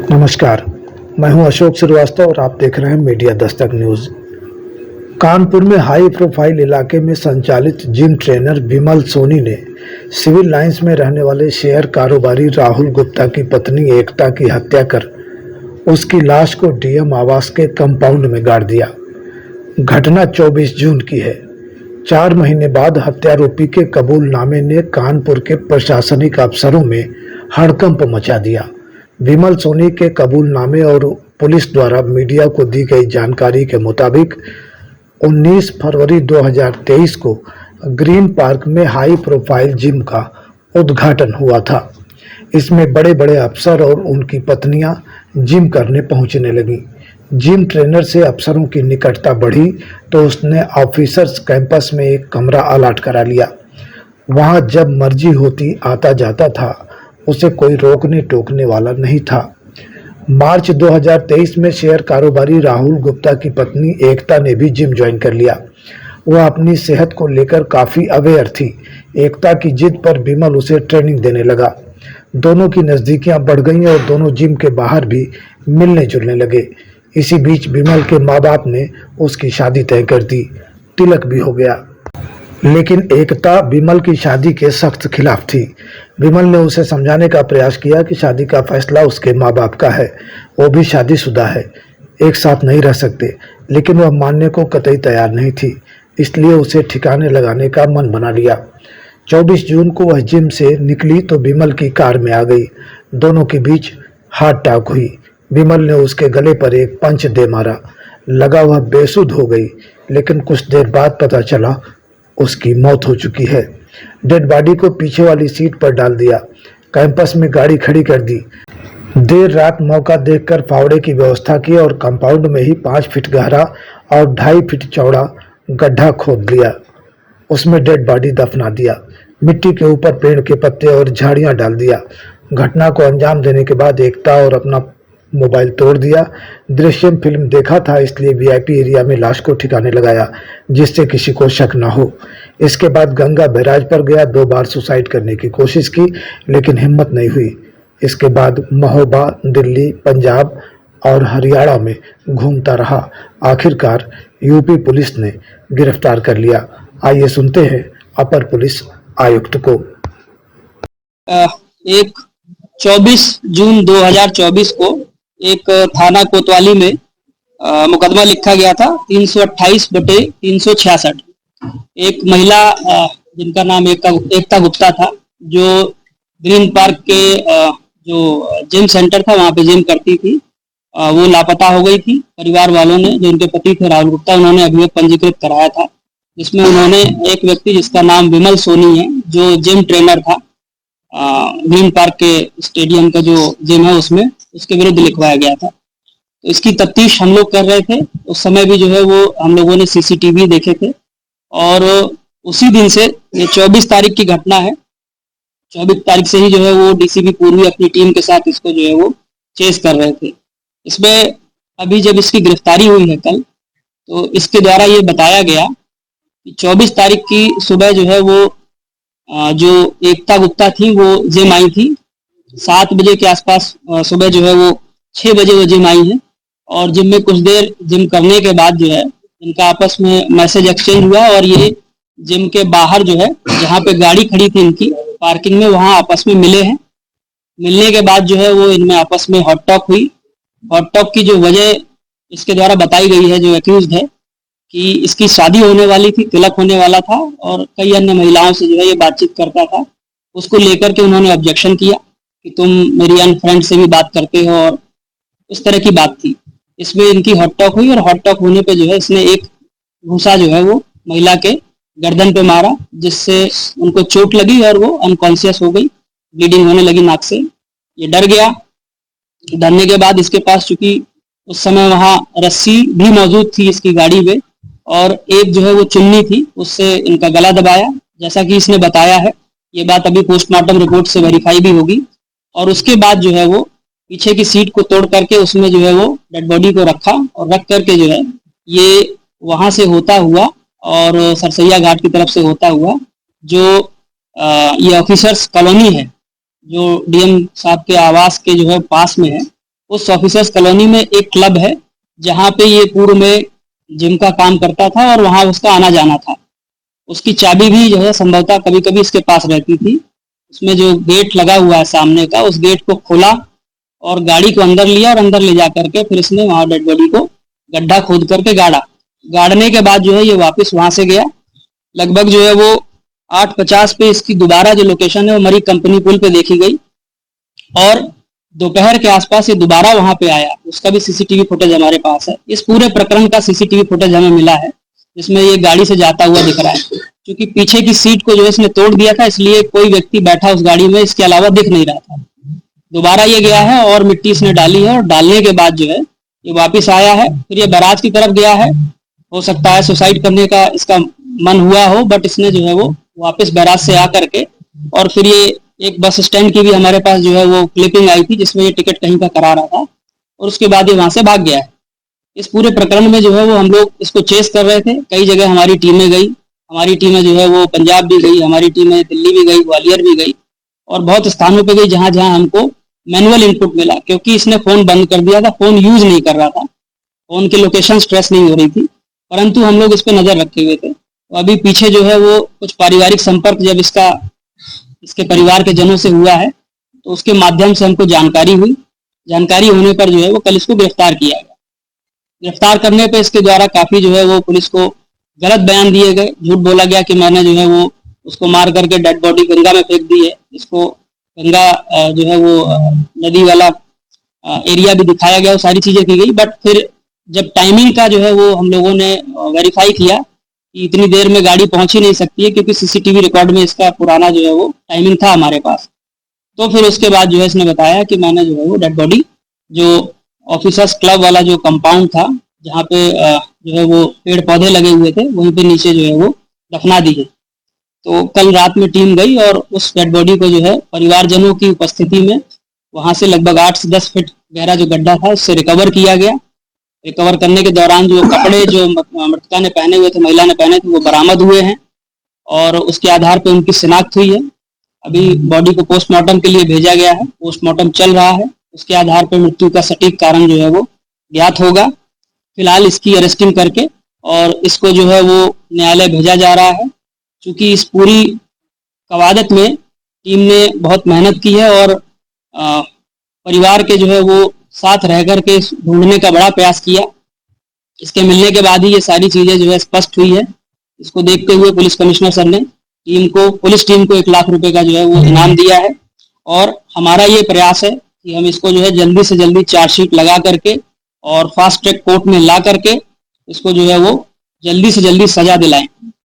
नमस्कार, मैं हूं अशोक श्रीवास्तव और आप देख रहे हैं मीडिया दस्तक न्यूज। कानपुर में हाई प्रोफाइल इलाके में संचालित जिम ट्रेनर विमल सोनी ने सिविल लाइंस में रहने वाले शेयर कारोबारी राहुल गुप्ता की पत्नी एकता की हत्या कर उसकी लाश को डीएम आवास के कंपाउंड में गाड़ दिया। घटना 24 जून की है। 4 महीने बाद हत्यारोपी के कबूलनामे ने कानपुर के प्रशासनिक अफसरों में हड़कंप मचा दिया। विमल सोनी के कबूलनामे और पुलिस द्वारा मीडिया को दी गई जानकारी के मुताबिक 19 फरवरी 2023 को ग्रीन पार्क में हाई प्रोफाइल जिम का उद्घाटन हुआ था। इसमें बड़े बड़े अफसर और उनकी पत्नियां जिम करने पहुंचने लगीं। जिम ट्रेनर से अफसरों की निकटता बढ़ी तो उसने ऑफिसर्स कैंपस में एक कमरा अलॉट करा लिया। वहां जब मर्जी होती आता जाता था, उसे कोई रोकने टोकने वाला नहीं था। मार्च 2023 में शेयर कारोबारी राहुल गुप्ता की पत्नी एकता ने भी जिम ज्वाइन कर लिया। वह अपनी सेहत को लेकर काफ़ी अवेयर थी। एकता की जिद पर विमल उसे ट्रेनिंग देने लगा। दोनों की नज़दीकियां बढ़ गईं और दोनों जिम के बाहर भी मिलने जुलने लगे। इसी बीच विमल के माँ बाप ने उसकी शादी तय कर दी। तिलक भी हो गया, लेकिन एकता विमल की शादी के सख्त खिलाफ थी। विमल ने उसे समझाने का प्रयास किया कि शादी का फैसला उसके माँ बाप का है, वो भी शादीशुदा है, एक साथ नहीं रह सकते, लेकिन वह मानने को कतई तैयार नहीं थी। इसलिए उसे ठिकाने लगाने का मन बना लिया। 24 जून को वह जिम से निकली तो विमल की कार में आ गई। दोनों के बीच हाथ टाक हुई। विमल ने उसके गले पर एक पंच दे मारा। लगा वह बेसुध हो गई, लेकिन कुछ देर बाद पता चला उसकी मौत हो चुकी है। डेड बॉडी को पीछे वाली सीट पर डाल दिया। कैंपस में गाड़ी खड़ी कर दी। देर रात मौका देखकर फावड़े की व्यवस्था की और कंपाउंड में ही 5 फीट गहरा और 2.5 फीट चौड़ा गड्ढा खोद लिया। उसमें डेड बॉडी दफना दिया। मिट्टी के ऊपर पेड़ के पत्ते और झाड़ियां डाल दिया। घटना को अंजाम देने के बाद एकता और अपना मोबाइल तोड़ दिया। दृश्यम फिल्म देखा था, इसलिए वीआईपी एरिया में लाश को ठिकाने लगाया जिससे किसी को शक न हो। इसके बाद गंगा बैराज पर गया। 2 बार सुसाइड करने की कोशिश की, लेकिन हिम्मत नहीं हुई। इसके बाद महोबा, दिल्ली, पंजाब और हरियाणा में घूमता रहा। आखिरकार यूपी पुलिस ने गिरफ्तार कर लिया। आइए सुनते हैं अपर पुलिस आयुक्त को। एक 24 जून 2024 को एक थाना कोतवाली में मुकदमा लिखा गया था 328/366। एक महिला जिनका नाम एकता गुप्ता था, जो ग्रीन पार्क के जो जिम सेंटर था वहां पे जिम करती थी, वो लापता हो गई थी। परिवार वालों ने, जो उनके पति थे राहुल गुप्ता, उन्होंने अभियोग पंजीकृत कराया था, जिसमें उन्होंने एक व्यक्ति जिसका नाम विमल सोनी है, जो जिम ट्रेनर था ग्रीन पार्क के स्टेडियम का जो जिम है उसमें, उसके विरुद्ध लिखवाया गया था। तो इसकी तफ्तीश हम लोग कर रहे थे। उस समय भी जो है वो हम लोगों ने सीसीटीवी देखे थे और उसी दिन से, ये 24 तारीख की घटना है, 24 तारीख से ही जो है वो डीसीपी पूर्वी अपनी टीम के साथ इसको जो है वो चेस कर रहे थे। इसमें अभी जब इसकी गिरफ्तारी हुई है कल, तो इसके द्वारा ये बताया गया कि 24 तारीख की सुबह जो है वो जो एकता गुप्ता थी वो जिम आई थी। 7 बजे के आसपास सुबह जो है वो 6 बजे वो जिम आई है और जिम में कुछ देर जिम करने के बाद जो है इनका आपस में मैसेज एक्सचेंज हुआ और ये जिम के बाहर जो है, जहाँ पे गाड़ी खड़ी थी इनकी पार्किंग में, वहाँ आपस में मिले हैं। मिलने के बाद जो है वो इनमें आपस में हॉट टॉक हुई। हॉट टॉक की जो वजह इसके द्वारा बताई गई है, जो एक्यूज्ड है, कि इसकी शादी होने वाली थी, तिलक होने वाला था और कई अन्य महिलाओं से जो है ये बातचीत करता था। उसको लेकर के उन्होंने ऑब्जेक्शन किया कि तुम मेरी अन्य फ्रेंड से भी बात करते हो, और उस तरह की बात थी। इसमें इनकी हॉट टॉक हुई और हॉट टॉक होने पे जो है इसने एक घूंसा जो है वो महिला के गर्दन पे मारा, जिससे उनको चोट लगी और वो अनकॉन्शियस हो गई, ब्लीडिंग होने लगी नाक से। ये डर गया। डरने के बाद इसके पास, चूंकि उस समय वहाँ रस्सी भी मौजूद थी इसकी गाड़ी में और एक जो है वो चुन्नी थी, उससे इनका गला दबाया, जैसा कि इसने बताया है। ये बात अभी पोस्टमार्टम रिपोर्ट से वेरीफाई भी होगी। और उसके बाद जो है वो पीछे की सीट को तोड़ करके उसमें जो है वो डेड बॉडी को रखा और रख करके जो है ये वहां से होता हुआ और सरसैया घाट की तरफ से होता हुआ जो ये ऑफिसर्स कॉलोनी है, जो डीएम साहब के आवास के जो है पास में है, उस ऑफिसर्स कॉलोनी में एक क्लब है जहाँ पे ये पूर्व में जिम का काम करता था और वहाँ उसका आना जाना था। उसकी चाबी भी जो है संभवतः कभी कभी इसके पास रहती थी। उसमें जो गेट लगा हुआ है सामने का, उस गेट को खोला और गाड़ी को अंदर लिया और अंदर ले जा करके फिर इसने वहां डेड बॉडी को गड्ढा खोद करके गाड़ा। गाड़ने के बाद जो है ये वापस वहां से गया। लगभग जो है वो 8:50 पे इसकी दोबारा जो लोकेशन है वो मरी कंपनी पुल पे देखी गई और दोपहर के आसपास ये दोबारा वहां पे आया। उसका भी सीसीटीवी फुटेज हमारे पास है। इस पूरे प्रकरण का सीसीटीवी फुटेज हमें मिला है जिसमें ये गाड़ी से जाता हुआ दिख रहा है। क्योंकि पीछे की सीट को जो है इसने तोड़ दिया था, इसलिए कोई व्यक्ति बैठा उस गाड़ी में इसके अलावा दिख नहीं रहा था। दोबारा ये गया है और मिट्टी इसने डाली है और डालने के बाद जो है ये वापस आया है। फिर ये बैराज की तरफ गया है। हो सकता है सुसाइड करने का इसका मन हुआ हो, बट इसने जो है वो वापस बैराज से आ करके और फिर ये एक बस स्टैंड की भी हमारे पास जो है वो क्लिपिंग आई थी जिसमें ये टिकट कहीं का करा रहा था और उसके बाद ये वहां से भाग गया है। इस पूरे प्रकरण में जो है वो हम लोग इसको चेस कर रहे थे। कई जगह हमारी टीमें गई, हमारी टीमें जो है वो पंजाब भी गई, हमारी टीमें दिल्ली भी गई, ग्वालियर भी गई और बहुत स्थानों पे गई जहां जहां हमको मैनुअल इनपुट मिला। क्योंकि इसने फोन बंद कर दिया था, फोन यूज नहीं कर रहा था, फोन की लोकेशन स्ट्रेस नहीं हो रही थी, परंतु हम लोग इस पर नजर रखे हुए थे। तो अभी पीछे जो है वो कुछ पारिवारिक संपर्क जब इसके परिवार के जनों से हुआ है तो उसके माध्यम से हमको जानकारी हुई। जानकारी होने पर जो है वो कल इसको गिरफ्तार किया गया। गिरफ्तार करने पे इसके द्वारा काफी जो है वो पुलिस को गलत बयान दिए गए। झूठ बोला गया कि मैंने जो है वो उसको मार करके डेड बॉडी गंगा में फेंक दी है। इसको गंगा जो है वो नदी वाला एरिया भी दिखाया गया, वो सारी चीजें की गई। बट फिर जब टाइमिंग का जो है वो हम लोगों ने वेरीफाई किया कि इतनी देर में गाड़ी पहुंच ही नहीं सकती है, क्योंकि सीसीटीवी रिकॉर्ड में इसका पुराना जो है वो टाइमिंग था हमारे पास। तो फिर उसके बाद जो है इसने बताया कि मैंने जो है वो डेड बॉडी जो ऑफिसर्स क्लब वाला जो कंपाउंड था जहाँ पे जो है वो पेड़ पौधे लगे हुए थे वहीं पे नीचे जो है वो दफना दी है। तो कल रात में टीम गई और उस डेड बॉडी को जो है परिवारजनों की उपस्थिति में वहां से लगभग 8 से 10 फीट गहरा जो गड्ढा था उससे रिकवर किया गया। रिकवर करने के दौरान जो कपड़े जो मृतका ने पहने हुए थे, महिला ने पहने थे, वो बरामद हुए हैं और उसके आधार पर उनकी शिनाख्त हुई है। अभी बॉडी को पोस्टमार्टम के लिए भेजा गया है, पोस्टमार्टम चल रहा है। उसके आधार पर मृत्यु का सटीक कारण जो है वो ज्ञात होगा। फिलहाल इसकी अरेस्टिंग करके और इसको जो है वो न्यायालय भेजा जा रहा है। क्योंकि इस पूरी कवादत में टीम ने बहुत मेहनत की है और परिवार के जो है वो साथ रह कर के ढूंढने का बड़ा प्रयास किया। इसके मिलने के बाद ही ये सारी चीजें जो है स्पष्ट हुई है। इसको देखते हुए पुलिस कमिश्नर सर ने पुलिस टीम को 1 लाख रुपए का जो है वो इनाम दिया है और हमारा ये प्रयास है कि हम इसको जो है जल्दी से जल्दी चार्जशीट लगा करके और फास्ट ट्रैक कोर्ट में ला करके इसको जो है वो जल्दी से जल्दी सजा दिलाएं।